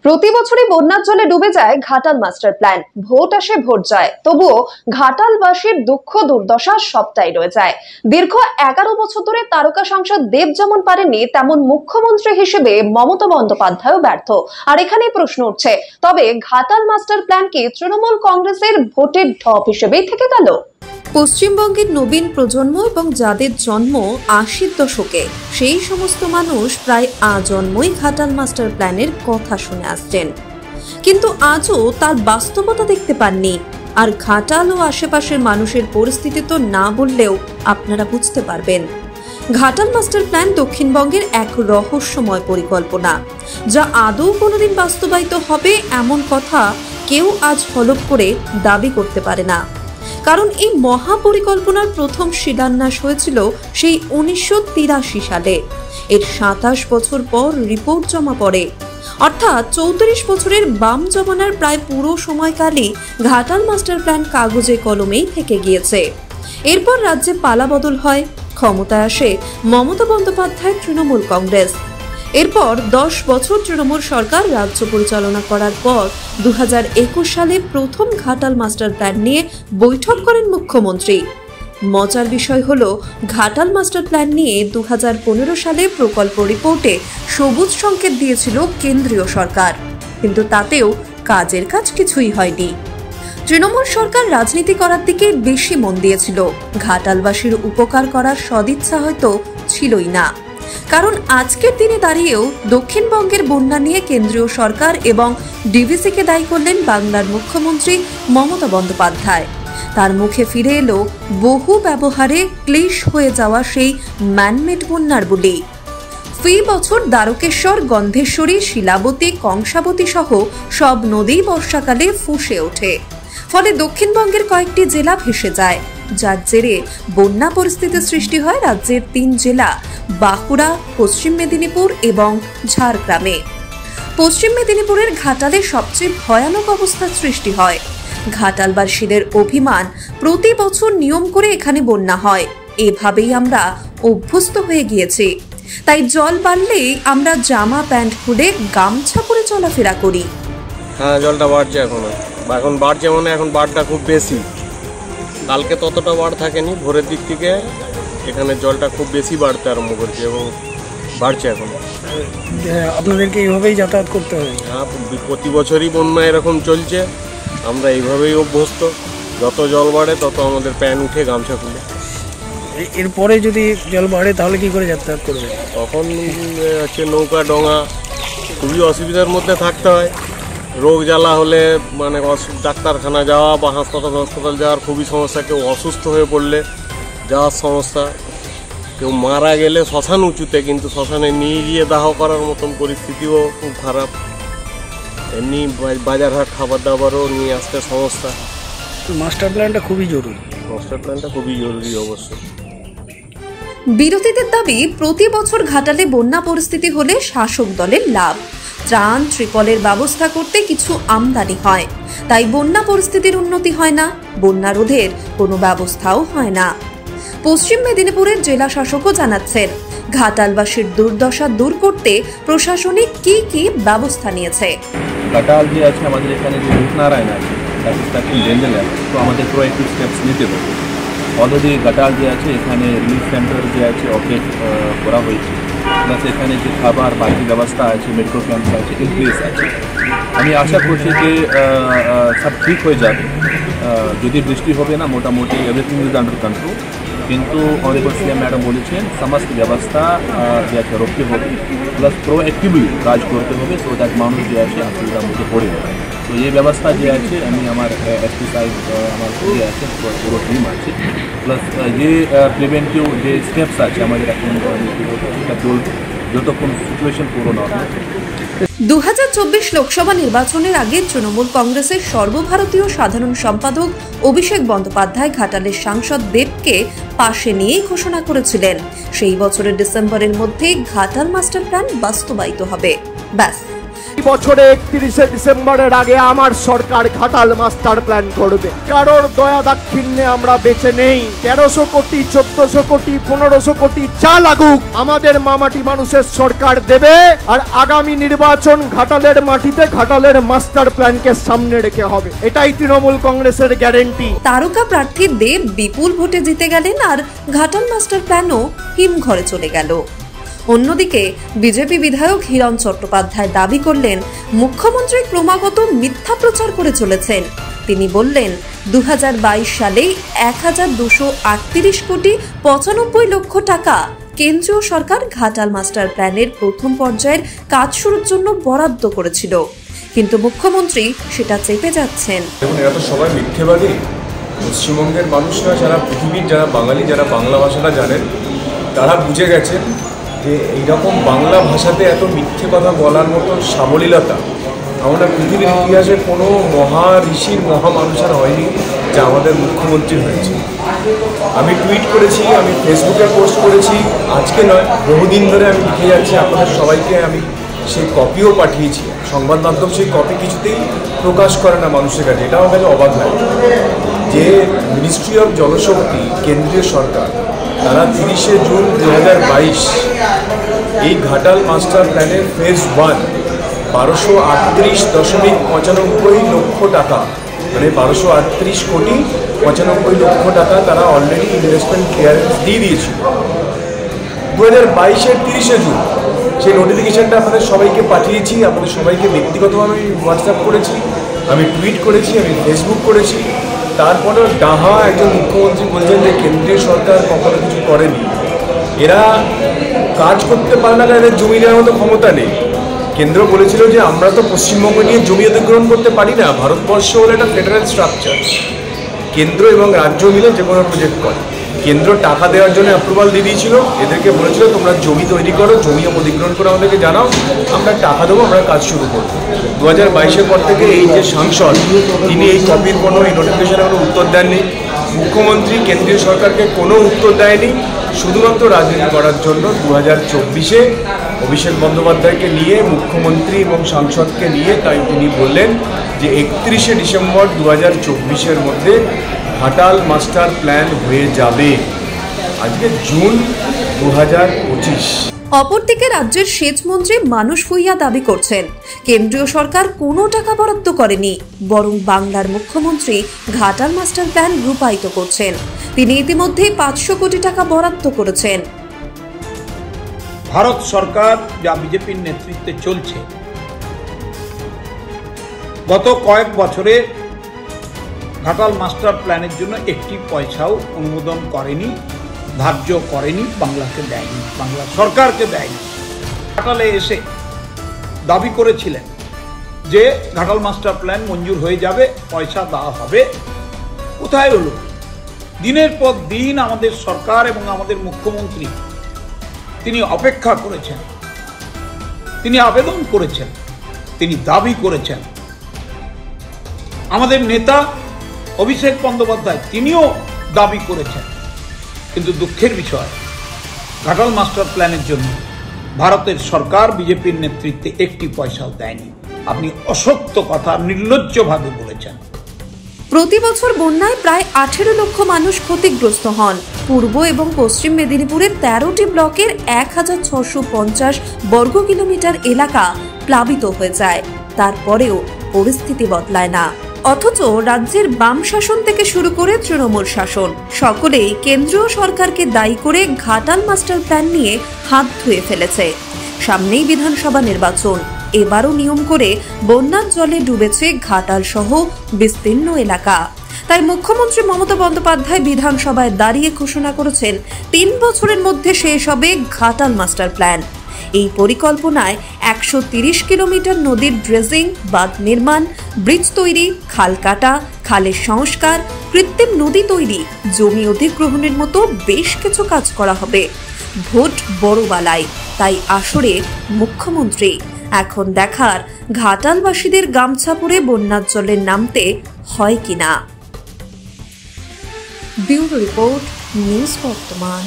প্রতি বছরই বন্যার জলে ডুবে যায় ঘাটাল মাস্টার প্ল্যান। ভোট আসে ভোট যায়, তবুও ঘাটালবাসীর দুঃখ দুর্দশা সবটাই রয়ে যায়। দীর্ঘ 11 বছর ধরে তারকা সাংসদ দেব যেমন পারেননি, তেমন মুখ্যমন্ত্রী হিসেবে মমতা বন্দ্যোপাধ্যায়ও ব্যর্থ। আর এখানেই প্রশ্ন উঠছে, তবে ঘাটাল মাস্টার প্ল্যান কি তৃণমূল কংগ্রেসের ভোটের ঢপ হিসেবেই থেকে গেল? পশ্চিমবঙ্গের নবীন প্রজন্ম এবং যাদের জন্ম 80-র দশকে, সেই সমস্ত মানুষ প্রায় আজন্মই ঘাটাল মাস্টার প্ল্যানের কথা শুনে আসছেন, কিন্তু আজও তার বাস্তবতা দেখতে পাননি। আর ঘাটাল ও আশেপাশের মানুষের পরিস্থিতি তো না বললেও আপনারা বুঝতে পারবেন। ঘাটাল মাস্টার প্ল্যান দক্ষিণবঙ্গের এক রহস্যময় পরিকল্পনা, যা আদৌ কোনোদিন বাস্তবায়িত হবে এমন কথা কেউ আজ হলফ করে দাবি করতে পারে না। কারণ এই মহাপরিকল্পনার প্রথম শিলান্যাস হয়েছিল সেই 1983 সালে। এর 27 বছর পর রিপোর্ট জমা পড়ে, অর্থাৎ 34 বছরের বাম জমানার প্রায় পুরো সময়কালই ঘাটাল মাস্টার প্ল্যান কাগজে কলমেই থেকে গিয়েছে। এরপর রাজ্যে পালাবদল হয়, ক্ষমতায় আসে মমতা বন্দ্যোপাধ্যায় তৃণমূল কংগ্রেস। এরপর 10 বছর তৃণমূল সরকার রাজ্য পরিচালনা করার পর 2021 সালে প্রথম ঘাটাল মাস্টার প্ল্যান নিয়ে বৈঠক করেন মুখ্যমন্ত্রী। মজার বিষয় হলো, ঘাটাল মাস্টার প্ল্যান নিয়ে 2015 সালে প্রকল্প রিপোর্টে সবুজ সংকেত দিয়েছিল কেন্দ্রীয় সরকার, কিন্তু তাতেও কাজের কাজ কিছুই হয়নি। তৃণমূল সরকার রাজনীতি করার দিকে বেশি মন দিয়েছিল, ঘাটালবাসীর উপকার করার সদিচ্ছা হয়তো ছিলই না। কারণ আজকের দিনে দাঁড়িয়েও দক্ষিণবঙ্গের বন্যা নিয়ে কেন্দ্রীয় সরকার এবং ডিভিসিকে দায়ী করলেন বাংলার মুখ্যমন্ত্রী মমতা বন্দ্যোপাধ্যায়। তার মুখে ফিরে এলো বহু ব্যবহারে ক্লেশ হয়ে যাওয়া সেই ম্যানমেড বন্যার বলি। ফি বছর দ্বারকেশ্বর, গন্ধেশ্বরী, শিলাবতী, কংসাবতী সহ সব নদী বর্ষাকালে ফুঁসে ওঠে, ফলে দক্ষিণবঙ্গের কয়েকটি জেলা ভেসে যায়, যার জেরে বন্যা পরিস্থিতির সৃষ্টি হয় রাজ্যের 3 জেলা বাঁকুড়া, পশ্চিম মেদিনীপুর এবং ঝাড়গ্রামে। পশ্চিম মেদিনীপুরের ঘাটালে সবচেয়ে ভয়ানক অবস্থার সৃষ্টি হয়। ঘাটালবাসীদের অভিমান, প্রতি বছর নিয়ম করে এখানে বন্যা হয়, এভাবেই আমরা অভ্যস্ত হয়ে গিয়েছি। তাই জল বাড়লেই আমরা জামা প্যান্ট খুলে গামছা পরে চলাফেরা করি। হ্যাঁ, জলটা বাড়ছে, এখন বাড়ছে, মানে এখন বাড়টা খুব বেশি। কালকে ততটা বাড় থাকেনি, ভোরের দিক থেকে এখানে জলটা খুব বেশি বাড়তে আরম্ভ করছে এবং বাড়ছে এখন। আপনাদেরকে এইভাবেই যাতায়াত করতে হবে? হ্যাঁ, প্রতি বছরই বন্যা এরকম চলছে, আমরা এইভাবেই অভ্যস্ত। যত জল বাড়ে তত আমাদের প্যান্ট উঠে গামছা খুলে। এরপরে যদি জল বাড়ে তাহলে কি করে যাতায়াত করবে? তখন হচ্ছে নৌকা, ডঙা, খুবই অসুবিধার মধ্যে থাকতে হয়। রোগ জ্বালা হলে মানে ডাক্তারখানা যাওয়া বা হাসপাতাল যাওয়ার খুবই সমস্যা। কেউ অসুস্থ হয়ে পড়লে যাওয়ার সমস্যা, কেউ মারা গেলে শ্মশান উঁচুতে, কিন্তু শ্মশানে নিয়ে গিয়ে দাহ করার মতন পরিস্থিতিও খুব খারাপ। এমনি বাজারহাট খাবার দাবারও নিয়ে আসতে সমস্যা। মাস্টার প্ল্যানটা খুবই জরুরি। মাস্টার প্ল্যানটা খুবই জরুরি অবশ্যই। বিরোধীদের দাবি, প্রতি বছর ঘাটালে বন্যা পরিস্থিতি হলে শাসক দলের লাভ, ত্রাণ ত্রিপলের ব্যবস্থা করতে কিছু আমদানি হয়, তাই বন্যা পরিস্থিতির উন্নতি হয় না, বন্যা রোধের কোনো ব্যবস্থাও হয় না। পশ্চিম মেদিনীপুরের জেলা শাসকও জানাচ্ছেন, ঘাটালবাসীর দুর্দশা দূর করতে প্রশাসনিক কি ব্যবস্থা নিয়েছে। ঘাটাল যে আছে আমাদের এখানে যে রূপনারায়ণ আছে, তো আমাদের প্রোঅ্যাক্টিভ স্টেপস নিতে হবে। অলরেডি ঘাটাল যে আছে এখানে রিলিফ সেন্টার যে আছে অপারেট করা হয়েছে, প্লাস এখানে যে খাবার বাকি ব্যবস্থা আছে, মেডিকেল ক্যাম্প আছে, ইনক্রিজ আছে। আমি আশা করছি যে সব ঠিক হয়ে যাবে। যদি বৃষ্টি হবে না, মোটামুটি এভরিথিং ইজ আন্ডার কন্ট্রোল। কিন্তু অনারেবল সিএম ম্যাডাম বলেছেন সমস্ত ব্যবস্থা যে আছে রাখতে হবে, প্লাস প্রোঅ্যাক্টিভলি কাজ করতে হবে, সো দ্যাট মানুষ যে আছে অসুবিধার মধ্যে পড়ে যাবে। তো এই ব্যবস্থা যে আছে, আমি আমার এসপি সাহেব আমার যে আছে পুরো টিম আছে, প্লাস যে প্রিভেন্টিভ যে স্টেপস আছে আমাদের এখন এটা চলবে যতক্ষণ সিচুয়েশন পুরো না হয়। 2024 লোকসভা নির্বাচনের আগে তৃণমূল কংগ্রেসের সর্বভারতীয় সাধারণ সম্পাদক অভিষেক বন্দ্যোপাধ্যায় ঘাটালের সাংসদ দেবকে পাশে নিয়েই ঘোষণা করেছিলেন, সেই বছরের ডিসেম্বরের মধ্যে ঘাটাল মাস্টার প্ল্যান বাস্তবায়িত হবে। ব্যাস, বছরে 31শে ডিসেম্বরের আগে আমার সরকার ঘাটাল মাস্টার প্ল্যান করবে। কারোর দয়া দাক্ষিণ্যে আমরা বেঁচে নেই। 1300 কোটি, 1400 কোটি, 1500 কোটি যা লাগুক আমাদের মামাটি মানুষের সরকার দেবে। আর আগামী নির্বাচন ঘাটালের মাটিতে ঘাটালের মাস্টার প্ল্যানকে সামনে রেখে হবে, এটাই তৃণমূল কংগ্রেসের গ্যারেন্টি। তারকা প্রার্থী দেব বিপুল ভোটে জিতে গেলেন আর ঘাটাল মাস্টার প্ল্যানও হিমঘরে চলে গেল। অন্যদিকে বিজেপি বিধায়ক হিরণ চট্টোপাধ্যায় দাবি করলেন মুখ্যমন্ত্রী ক্রমাগত মিথ্যা প্রচার করে চলেছেন। তিনি বললেন 2022 সালেই 1238 কোটি 95 লক্ষ টাকা কেন্দ্রীয় সরকার ঘাটাল মাস্টার প্ল্যানের প্রথম পর্যায়ের কাজ শুরুর জন্য বরাদ্দ করেছিল, কিন্তু মুখ্যমন্ত্রী সেটা চেপে যাচ্ছেন। এরা তো সবাই মিথ্যেবাদী। পশ্চিমবঙ্গের মানুষরা, যারা পৃথিবীর যারা বাঙালি, যারা বাংলা ভাষাটা জানেন, তারা বুঝে গেছেন যে এইরকম বাংলা ভাষাতে এত মিথ্যে কথা বলার মতো সাবলীলতা আমরা পৃথিবীর ইতিহাসে কোনো মহা ঋষির মহা মানুষের হয়নি যা আমাদের মুখ্যমন্ত্রী হয়েছে। আমি টুইট করেছি, আমি ফেসবুকে পোস্ট করেছি, আজকে নয় বহুদিন ধরে আমি লিখে যাচ্ছি আপনাদের সবাইকে। আমি সেই কপিও পাঠিয়েছি, সংবাদ মাধ্যম সেই কপি কিছুতেই প্রকাশ করে না মানুষের কাছে। এটা আমার কাছে অবাক লাগে যে মিনিস্ট্রি অফ জলশক্তি, কেন্দ্রীয় সরকার, তারা 30শে জুন 2022 এই ঘাটাল মাস্টার প্ল্যানের ফেজ 1 1238.95 লক্ষ টাকা, মানে 1238 কোটি 95 লক্ষ টাকা তারা অলরেডি ইনভেস্টমেন্ট ক্লিয়ারেন্স দিয়ে দিয়েছিল 2022-এর 30শে জুন। সেই নোটিফিকেশনটা আপনাদের সবাইকে পাঠিয়েছি, আপনাদের সবাইকে ব্যক্তিগতভাবে আমি হোয়াটসঅ্যাপ করেছি, আমি টুইট করেছি, আমি ফেসবুক করেছি। তারপরেও ডাহা একজন মুখ্যমন্ত্রী বলছেন যে কেন্দ্রীয় সরকার কখনো কিছু করেনি। এরা কাজ করতে পারে না, এদের জমি নেওয়ার মতো ক্ষমতা নেই। কেন্দ্র বলেছিল যে আমরা তো পশ্চিমবঙ্গ নিয়ে জমি অধিগ্রহণ করতে পারি না, ভারতবর্ষ হলো একটা ফেডারেল স্ট্রাকচার, কেন্দ্র এবং রাজ্য মিলে যে কোনো প্রজেক্ট করে। কেন্দ্র টাকা দেওয়ার জন্য অ্যাপ্রুভাল দিয়ে দিয়েছিল, এদেরকে বলেছিল তোমরা জমি তৈরি করো, জমি অধিগ্রহণ করে আমাদেরকে জানাও, আমরা টাকা দেবো, আমরা কাজ শুরু করবো। 2022-এর পর থেকে এই যে সাংসদ, তিনি এই কপির কোনো, এই নোটিফিকেশনের কোনো উত্তর দেননি। মুখ্যমন্ত্রী কেন্দ্রীয় সরকারকে কোনো উত্তর দেয়নি, শুধুমাত্র রাজনীতি করার জন্য 2024-এ অভিষেক বন্দ্যোপাধ্যায়কে নিয়ে, মুখ্যমন্ত্রী এবং সাংসদকে নিয়ে, তাই তিনি বললেন যে 31শে ডিসেম্বর 2024-এর মধ্যে ঘাটাল মাস্টার প্ল্যান হয়ে যাবে। আজকে জুন 2025। অপরদিকে রাজ্যের সেচ মন্ত্রী মানস ভূঁইয়া দাবি করছেন কেন্দ্রীয় সরকার কোনো টাকা বরাদ্দ করেনি, বরং বাংলার মুখ্যমন্ত্রী ঘাটাল মাস্টার প্ল্যান রূপায়িত করছেন। তিনি ইতিমধ্যে 500 কোটি টাকা বরাদ্দ করেছেন। ভারত সরকার যা বিজেপির নেতৃত্বে চলছে, গত কয়েক বছরে ঘাটাল মাস্টার প্ল্যানের জন্য একটি পয়সাও অনুমোদন করেনি, ধার্য করেনি, বাংলাকে দেয়নি, বাংলা সরকারকে দেয়নি। ঘাটালে এসে দাবি করেছিলেন যে ঘাটাল মাস্টার প্ল্যান মঞ্জুর হয়ে যাবে, পয়সা দেওয়া হবে। কোথায় হলো? দিনের পর দিন আমাদের সরকার এবং আমাদের মুখ্যমন্ত্রী তিনি অপেক্ষা করেছেন, তিনি আবেদন করেছেন, তিনি দাবি করেছেন। আমাদের নেতা অভিষেক বন্দ্যোপাধ্যায় তিনিও দাবি করেছেন, কিন্তু দুঃখের বিষয় ঘাটাল মাস্টার প্ল্যানের জন্য ভারতের সরকার বিজেপির নেতৃত্বে একটি পয়সাও দেয়নি। আপনি অসত্য কথা নির্লজ্জভাবে বলেছেন। প্রতি বছর বন্যায় প্রায় 18 লক্ষ মানুষ ক্ষতিগ্রস্ত হন। পূর্ব এবং পশ্চিম মেদিনীপুরের 13টি ব্লকের 1650 বর্গ কিলোমিটার এলাকা প্লাবিত হয়ে যায়। তারপরেও পরিস্থিতি বদলায় না, অথচ রাজ্যের বাম শাসন থেকে শুরু করে তৃণমূল শাসন সকলেই কেন্দ্রীয় সরকারকে দায়ী করে ঘাটাল মাস্টার প্ল্যান নিয়ে হাত ধুয়ে ফেলেছে। সামনেই বিধানসভা নির্বাচন, এবারও নিয়ম করে বন্যার জলে ডুবেছে ঘাটাল সহ বিস্তীর্ণ এলাকা। তাই মুখ্যমন্ত্রী মমতা বন্দ্যোপাধ্যায় বিধানসভায় দাঁড়িয়ে ঘোষণা করেছেন 3 বছরের মধ্যে শেষ হবে ঘাটাল মাস্টার প্ল্যান। এই পরিকল্পনায় 130 কিলোমিটার নদীর ড্রেজিং, বাঁধ নির্মাণ, ব্রিজ তৈরি, খাল কাটা, খালের সংস্কার, কৃত্রিম নদী তৈরি, জমি অধিগ্রহণের মতো বেশ কিছু কাজ করা হবে। ভোট বড়বালায়, তাই আসরে মুখ্যমন্ত্রী। এখন দেখার ঘাটালবাসীদের গামছা পরে বন্যার জলে নামতে হয় কিনা। ব্যুরো রিপোর্ট, নিউজ বর্তমান।